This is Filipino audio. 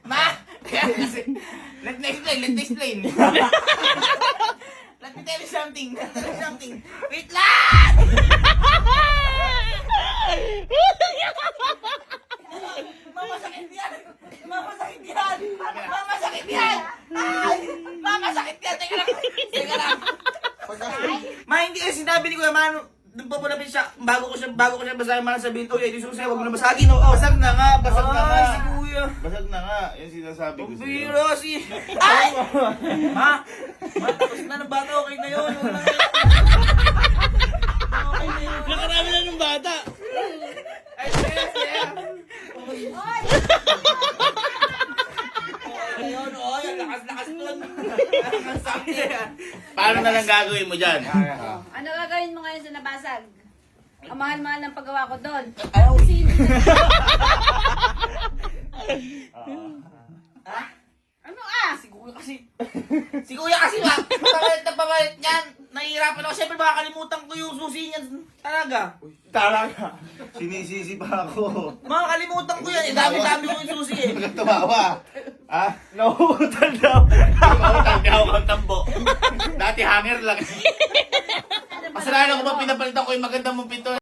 Ma! Kaya kasi, let me explain. Let me tell you something. Wait lang! Mama, sakit yan! Mama, sakit yan! Teka lang. Ma, hindi kasi sinabi ni Kuya Mano, doon pa pala siya, bago ko siya basahin, Mano sabihin, oh, di susi, wag mo na basagin, oh. Basag na nga. Si Kuya. Basag na nga. Yung sinasabi ko sa'yo. Pero si... Ay! Ma, tapos na ng bata, okay na yun. Okay na yun. Nakarami na ng bata. Ay, sige. Ayun, oh, yung lakas-lakas nun. Ang sakit. Paano na lang gagawin mo dyan? Ano gagawin mo ngayon sa nabasag? Ang mahal-mahal ng paggawa ko doon. Ayaw. Sino? Ano Si Kuya kasi ba? Pamalit niyan. Nahihirapan ako. Siyempre baka kalimutan ko yung susi niyan. Talaga. Talaga. Sinisisi pa ako. Makakalimutan ko yan. Eh, dami-dami ko yung susi eh. Huwag tumawa. Ah? Nauutan daw. Nauutan daw ang tambo. Dati hanger lang. Kasalanan ko ba pinapalitan ko yung magandang mong pinto?